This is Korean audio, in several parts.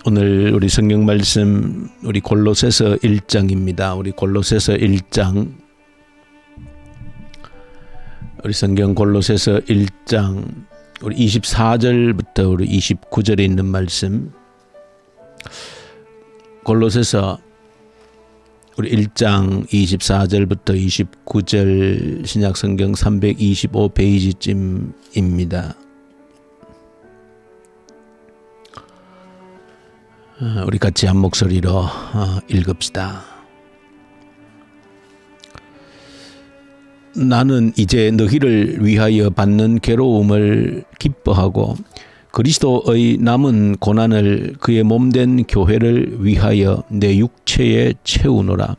오늘 우리 성경 말씀 우리 골로새서 1장입니다. 우리 골로새서 1장 우리 성경 골로새서 1장 우리 24절부터 우리 29절에 있는 말씀 골로새서 우리 1장 24절부터 29절 신약성경 325페이지쯤입니다. 우리 같이 한 목소리로 읽읍시다. 나는 이제 너희를 위하여 받는 괴로움을 기뻐하고 그리스도의 남은 고난을 그의 몸된 교회를 위하여 내 육체에 채우노라.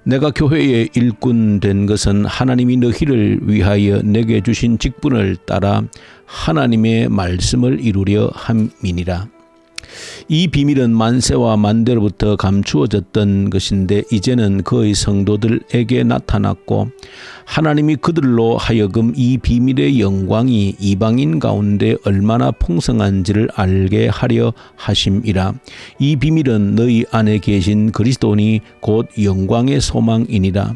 내가 교회의 일꾼 된 것은 하나님이 너희를 위하여 내게 주신 직분을 따라 하나님의 말씀을 이루려 함이니라. 이 비밀은 만세와 만대로부터 감추어졌던 것인데 이제는 그의 성도들에게 나타났고 하나님이 그들로 하여금 이 비밀의 영광이 이방인 가운데 얼마나 풍성한지를 알게 하려 하심이라. 이 비밀은 너희 안에 계신 그리스도니 곧 영광의 소망이니라.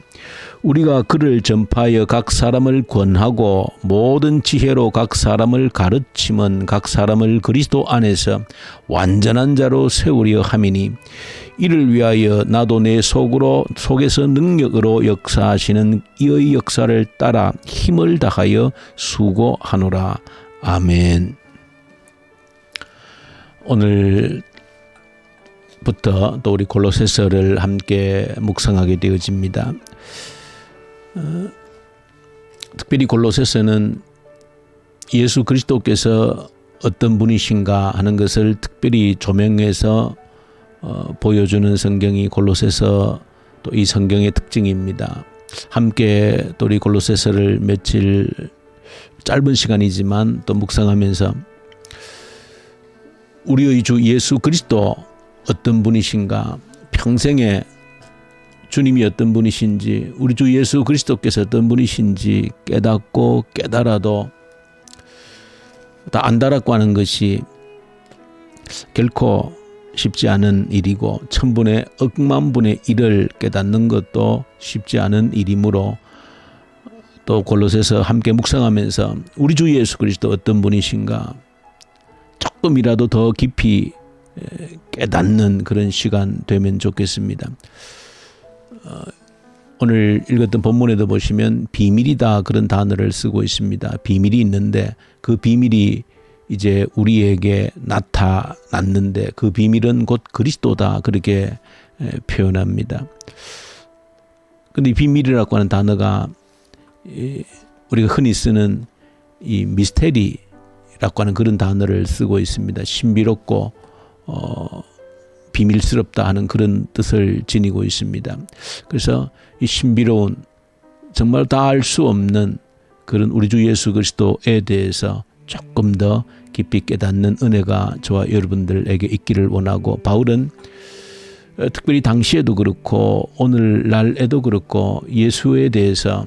우리가 그를 전파하여 각 사람을 권하고 모든 지혜로 각 사람을 가르침은 각 사람을 그리스도 안에서 완전한 자로 세우려 함이니 이를 위하여 나도 내 속에서 능력으로 역사하시는 이의 역사를 따라 힘을 다하여 수고하노라. 아멘. 오늘부터 또 우리 골로새서를 함께 묵상하게 되어집니다. 특별히 골로새서는 예수 그리스도께서 어떤 분이신가 하는 것을 특별히 조명해서 보여주는 성경이 골로새서 또 이 성경의 특징입니다. 함께 또 우리 골로새서를 며칠 짧은 시간이지만 또 묵상하면서 우리의 주 예수 그리스도 어떤 분이신가, 평생에 주님이 어떤 분이신지, 우리 주 예수 그리스도께서 어떤 분이신지 깨닫고 깨달아도 다 안다라고 하는 것이 결코 쉽지 않은 일이고 천분의 억만분의 1을 깨닫는 것도 쉽지 않은 일이므로 또 골로새서 함께 묵상하면서 우리 주 예수 그리스도 어떤 분이신가 조금이라도 더 깊이 깨닫는 그런 시간 되면 좋겠습니다. 오늘 읽었던 본문에도 보시면 비밀이다 그런 단어를 쓰고 있습니다. 비밀이 있는데 그 비밀이 이제 우리에게 나타났는데 그 비밀은 곧 그리스도다 그렇게 표현합니다. 그런데 이 비밀이라고 하는 단어가 우리가 흔히 쓰는 이 미스테리라고 하는 그런 단어를 쓰고 있습니다. 신비롭고 비밀스럽다 하는 그런 뜻을 지니고 있습니다. 그래서 이 신비로운 정말 다 알 수 없는 그런 우리 주 예수 그리스도에 대해서 조금 더 깊이 깨닫는 은혜가 저와 여러분들에게 있기를 원하고 바울은 특별히 당시에도 그렇고 오늘날에도 그렇고 예수에 대해서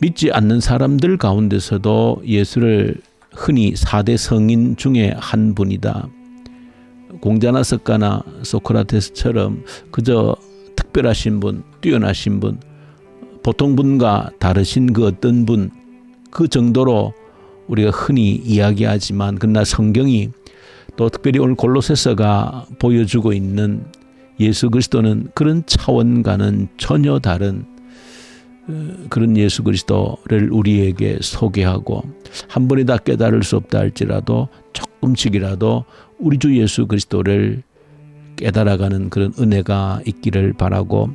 믿지 않는 사람들 가운데서도 예수를 흔히 4대 성인 중에 한 분이다. 공자나 석가나 소크라테스처럼 그저 특별하신 분, 뛰어나신 분, 보통 분과 다르신 그 어떤 분, 그 정도로 우리가 흔히 이야기하지만 그러나 성경이 또 특별히 오늘 골로새서가 보여주고 있는 예수 그리스도는 그런 차원과는 전혀 다른 그런 예수 그리스도를 우리에게 소개하고 한 번에 다 깨달을 수 없다 할지라도 조금씩이라도 우리 주 예수 그리스도를 깨달아가는 그런 은혜가 있기를 바라고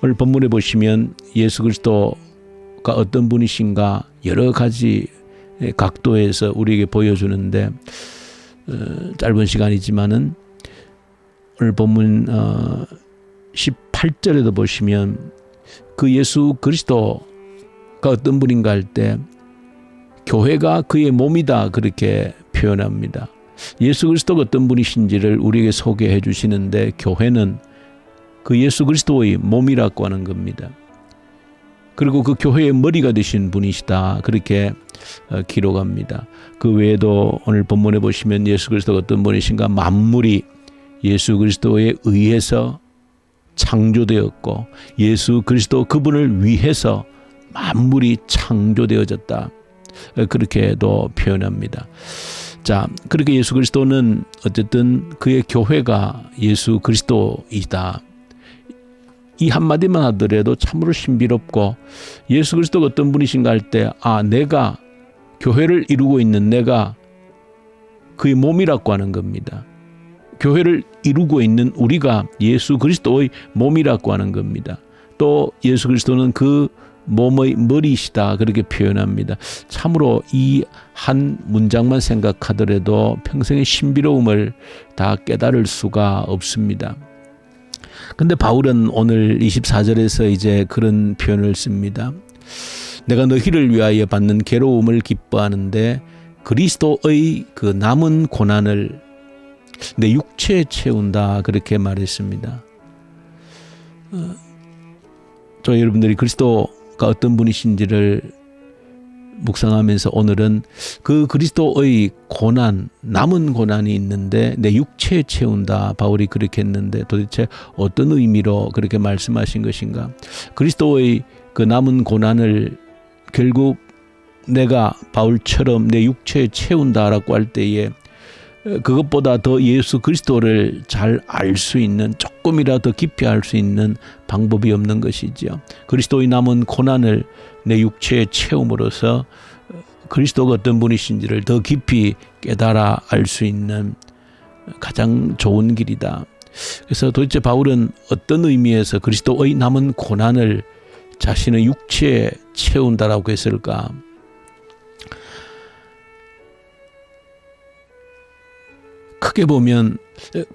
오늘 본문에 보시면 예수 그리스도가 어떤 분이신가 여러 가지 각도에서 우리에게 보여주는데 짧은 시간이지만은 오늘 본문 18절에도 보시면 그 예수 그리스도가 어떤 분인가 할 때 교회가 그의 몸이다 그렇게 표현합니다. 예수 그리스도가 어떤 분이신지를 우리에게 소개해 주시는데 교회는 그 예수 그리스도의 몸이라고 하는 겁니다. 그리고 그 교회의 머리가 되신 분이시다. 그렇게 기록합니다. 그 외에도 오늘 본문에 보시면 예수 그리스도가 어떤 분이신가? 만물이 예수 그리스도에 의해서 창조되었고 예수 그리스도 그분을 위해서 만물이 창조되어졌다. 그렇게도 표현합니다. 자, 그렇게 예수 그리스도는 어쨌든 그의 교회가 예수 그리스도이다. 이 한마디만 하더라도 참으로 신비롭고 예수 그리스도가 어떤 분이신가 할 때 내가 교회를 이루고 있는 내가 그의 몸이라고 하는 겁니다. 교회를 이루고 있는 우리가 예수 그리스도의 몸이라고 하는 겁니다. 또 예수 그리스도는 그 몸의 머리이시다. 그렇게 표현합니다. 참으로 이 한 문장만 생각하더라도 평생의 신비로움을 다 깨달을 수가 없습니다. 근데 바울은 오늘 24절에서 이제 그런 표현을 씁니다. 내가 너희를 위하여 받는 괴로움을 기뻐하는데 그리스도의 그 남은 고난을 내 육체에 채운다. 그렇게 말했습니다. 저 여러분들이 그리스도가 어떤 분이신지를 묵상하면서 오늘은 그 그리스도의 고난, 남은 고난이 있는데 내 육체에 채운다. 바울이 그렇게 했는데 도대체 어떤 의미로 그렇게 말씀하신 것인가? 그리스도의 그 남은 고난을 결국 내가 바울처럼 내 육체에 채운다라고 할 때에 그것보다 더 예수 그리스도를 잘 알 수 있는, 조금이라도 깊이 알 수 있는 방법이 없는 것이지요. 그리스도의 남은 고난을 내 육체에 채움으로써 그리스도가 어떤 분이신지를 더 깊이 깨달아 알 수 있는 가장 좋은 길이다. 그래서 도대체 바울은 어떤 의미에서 그리스도의 남은 고난을 자신의 육체에 채운다라고 했을까? 크게 보면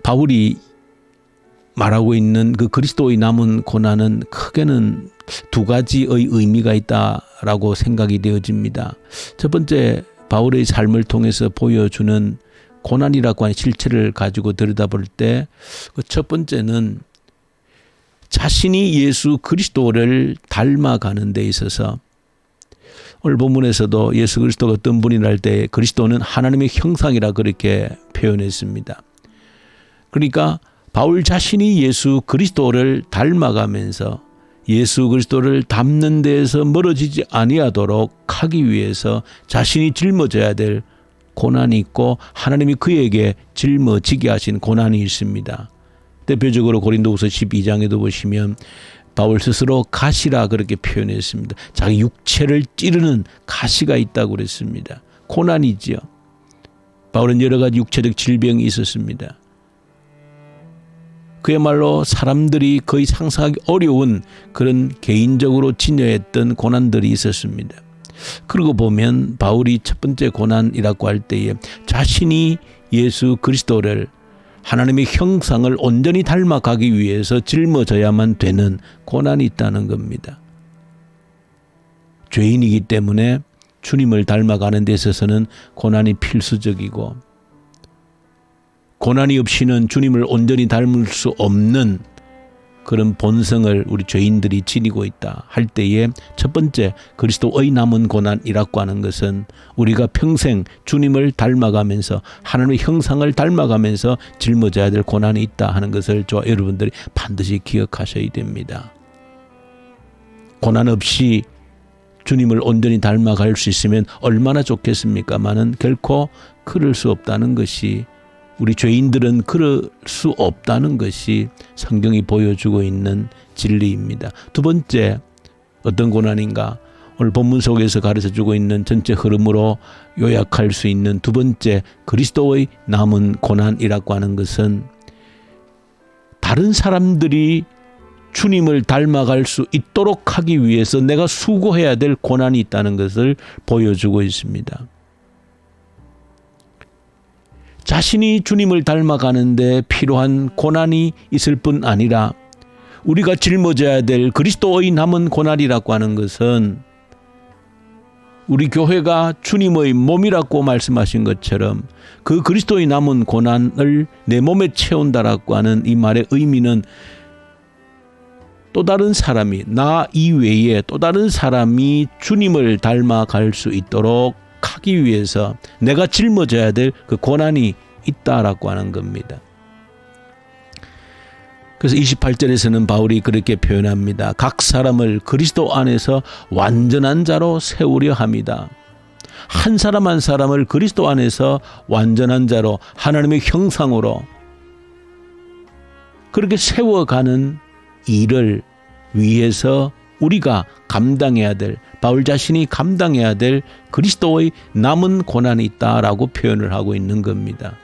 바울이 말하고 있는 그 그리스도의 남은 고난은 크게는 두 가지의 의미가 있다라고 생각이 되어집니다. 첫 번째, 바울의 삶을 통해서 보여주는 고난이라고 하는 실체를 가지고 들여다볼 때 그 첫 번째는 자신이 예수 그리스도를 닮아가는 데 있어서 오늘 본문에서도 예수 그리스도가 어떤 분이라 할 때 그리스도는 하나님의 형상이라 그렇게 표현했습니다. 그러니까 바울 자신이 예수 그리스도를 닮아가면서 예수 그리스도를 닮는 데에서 멀어지지 아니하도록 하기 위해서 자신이 짊어져야 될 고난이 있고 하나님이 그에게 짊어지게 하신 고난이 있습니다. 대표적으로 고린도후서 12장에도 보시면 바울 스스로 가시라 그렇게 표현했습니다. 자기 육체를 찌르는 가시가 있다고 그랬습니다. 고난이지요. 바울은 여러 가지 육체적 질병이 있었습니다. 그야말로 사람들이 거의 상상하기 어려운 그런 개인적으로 진여했던 고난들이 있었습니다. 그러고 보면 바울이 첫 번째 고난이라고 할 때에 자신이 예수 그리스도를 하나님의 형상을 온전히 닮아가기 위해서 짊어져야만 되는 고난이 있다는 겁니다. 죄인이기 때문에 주님을 닮아가는 데 있어서는 고난이 필수적이고 고난이 없이는 주님을 온전히 닮을 수 없는 그런 본성을 우리 죄인들이 지니고 있다 할 때에 첫 번째 그리스도의 남은 고난이라고 하는 것은 우리가 평생 주님을 닮아가면서 하나님의 형상을 닮아가면서 짊어져야 될 고난이 있다 하는 것을 저와 여러분들이 반드시 기억하셔야 됩니다. 고난 없이 주님을 온전히 닮아갈 수 있으면 얼마나 좋겠습니까마는 결코 그럴 수 없다는 것이 우리 죄인들은 그럴 수 없다는 것이 성경이 보여주고 있는 진리입니다. 두 번째, 어떤 고난인가? 오늘 본문 속에서 가르쳐주고 있는 전체 흐름으로 요약할 수 있는 두 번째, 그리스도의 남은 고난이라고 하는 것은 다른 사람들이 주님을 닮아갈 수 있도록 하기 위해서 내가 수고해야 될 고난이 있다는 것을 보여주고 있습니다. 자신이 주님을 닮아가는데 필요한 고난이 있을 뿐 아니라 우리가 짊어져야 될 그리스도의 남은 고난이라고 하는 것은 우리 교회가 주님의 몸이라고 말씀하신 것처럼 그 그리스도의 남은 고난을 내 몸에 채운다라고 하는 이 말의 의미는 또 다른 사람이, 나 이외에 또 다른 사람이 주님을 닮아갈 수 있도록 하기 위해서 내가 짊어져야 될 그 고난이 있다라고 하는 겁니다. 그래서 28절에서는 바울이 그렇게 표현합니다. 각 사람을 그리스도 안에서 완전한 자로 세우려 합니다. 한 사람 한 사람을 그리스도 안에서 완전한 자로, 하나님의 형상으로 그렇게 세워가는 일을 위해서 우리가 감당해야 될, 바울 자신이 감당해야 될 그리스도의 남은 고난이 있다라고 표현을 하고 있는 겁니다.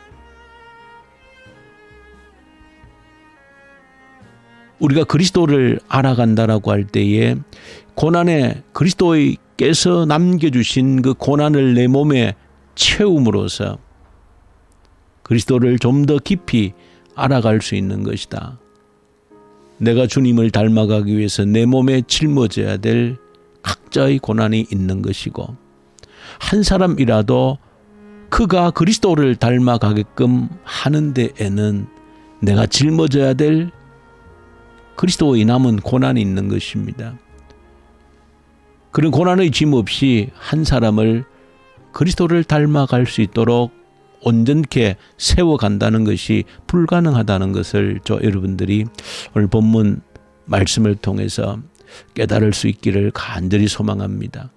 우리가 그리스도를 알아간다라고 할 때에 고난에 그리스도께서 남겨주신 그 고난을 내 몸에 채움으로써 그리스도를 좀 더 깊이 알아갈 수 있는 것이다. 내가 주님을 닮아가기 위해서 내 몸에 짊어져야 될 각자의 고난이 있는 것이고, 한 사람이라도 그가 그리스도를 닮아가게끔 하는 데에는 내가 짊어져야 될 그리스도의 남은 고난이 있는 것입니다. 그런 고난의 짐 없이 한 사람을 그리스도를 닮아갈 수 있도록 온전케 세워간다는 것이 불가능하다는 것을 여러분들이 오늘 본문 말씀을 통해서 깨달을 수 있기를 간절히 소망합니다.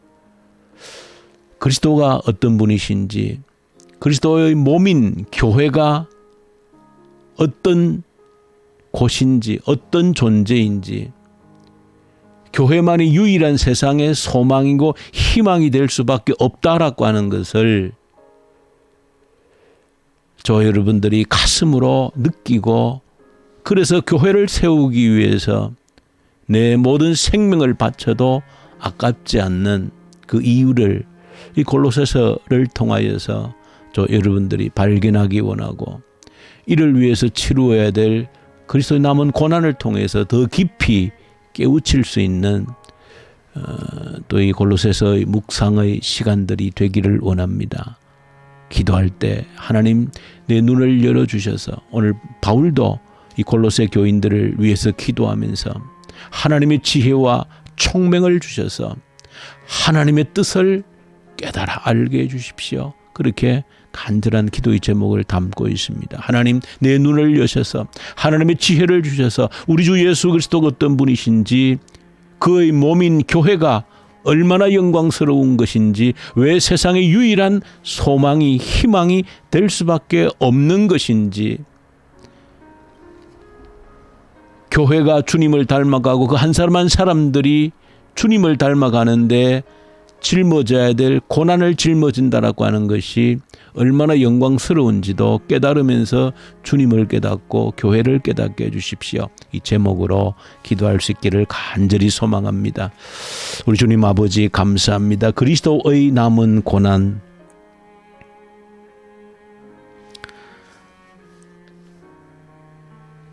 그리스도가 어떤 분이신지, 그리스도의 몸인 교회가 어떤 곳인지, 어떤 존재인지, 교회만이 유일한 세상의 소망이고 희망이 될 수밖에 없다라고 하는 것을 저 여러분들이 가슴으로 느끼고, 그래서 교회를 세우기 위해서 내 모든 생명을 바쳐도 아깝지 않는 그 이유를 이 골로새서를 통하여서 저 여러분들이 발견하기 원하고, 이를 위해서 치루어야 될 그리스도의 남은 고난을 통해서 더 깊이 깨우칠 수 있는 또 이 골로새서의 묵상의 시간들이 되기를 원합니다. 기도할 때 하나님 내 눈을 열어주셔서, 오늘 바울도 이 골로새 교인들을 위해서 기도하면서 하나님의 지혜와 총명을 주셔서 하나님의 뜻을 깨달아 알게 해주십시오. 그렇게 간절한 기도의 제목을 담고 있습니다. 하나님 내 눈을 여셔서 하나님의 지혜를 주셔서 우리 주 예수 그리스도가 어떤 분이신지, 그의 몸인 교회가 얼마나 영광스러운 것인지, 왜 세상의 유일한 소망이 희망이 될 수밖에 없는 것인지, 교회가 주님을 닮아가고 그 한 사람 한 사람들이 주님을 닮아가는데 짊어져야 될 고난을 짊어진다라고 하는 것이 얼마나 영광스러운지도 깨달으면서 주님을 깨닫고 교회를 깨닫게 해주십시오. 이 제목으로 기도할 수 있기를 간절히 소망합니다. 우리 주님 아버지 감사합니다. 그리스도의 남은 고난,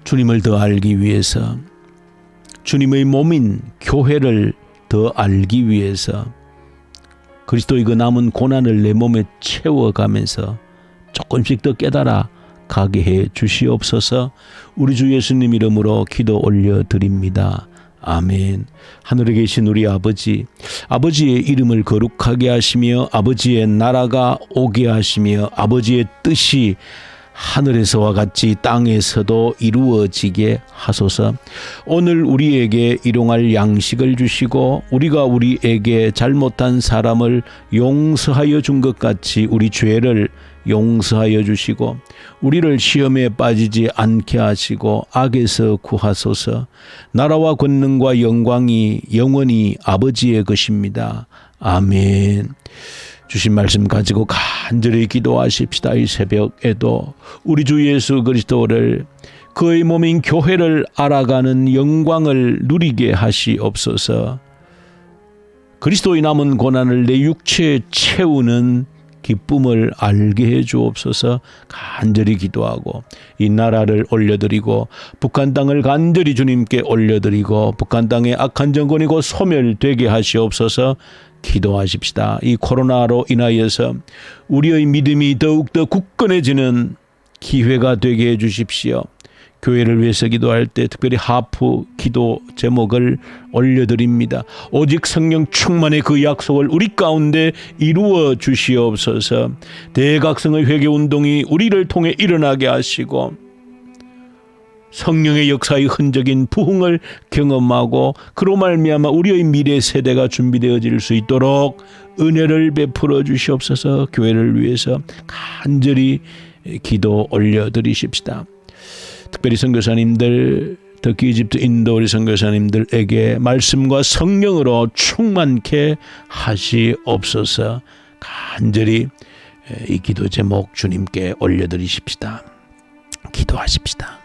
주님을 더 알기 위해서, 주님의 몸인 교회를 더 알기 위해서 그리스도의 그 남은 고난을 내 몸에 채워가면서 조금씩 더 깨달아 가게 해 주시옵소서. 우리 주 예수님 이름으로 기도 올려드립니다. 아멘. 하늘에 계신 우리 아버지, 아버지의 이름을 거룩하게 하시며 아버지의 나라가 오게 하시며 아버지의 뜻이 하늘에서와 같이 땅에서도 이루어지게 하소서. 오늘 우리에게 일용할 양식을 주시고 우리가 우리에게 잘못한 사람을 용서하여 준 것 같이 우리 죄를 용서하여 주시고 우리를 시험에 빠지지 않게 하시고 악에서 구하소서. 나라와 권능과 영광이 영원히 아버지의 것입니다. 아멘. 주신 말씀 가지고 간절히 기도하십시다. 이 새벽에도 우리 주 예수 그리스도를, 그의 몸인 교회를 알아가는 영광을 누리게 하시옵소서. 그리스도의 남은 고난을 내 육체에 채우는 기쁨을 알게 해 주옵소서. 간절히 기도하고 이 나라를 올려드리고 북한 땅을 간절히 주님께 올려드리고 북한 땅의 악한 정권이 곧 소멸되게 하시옵소서. 기도하십시다. 이 코로나로 인하여서 우리의 믿음이 더욱더 굳건해지는 기회가 되게 해 주십시오. 교회를 위해서 기도할 때 특별히 하프 기도 제목을 올려드립니다. 오직 성령 충만의 그 약속을 우리 가운데 이루어 주시옵소서. 대각성의 회개운동이 우리를 통해 일어나게 하시고 성령의 역사의 흔적인 부흥을 경험하고 그로 말미암아 우리의 미래 세대가 준비되어질 수 있도록 은혜를 베풀어 주시옵소서. 교회를 위해서 간절히 기도 올려드리십시다. 특별히 선교사님들, 특히 이집트 인도 우리 선교사님들에게 말씀과 성령으로 충만케 하시옵소서. 간절히 이 기도 제목 주님께 올려드리십시다. 기도하십시다.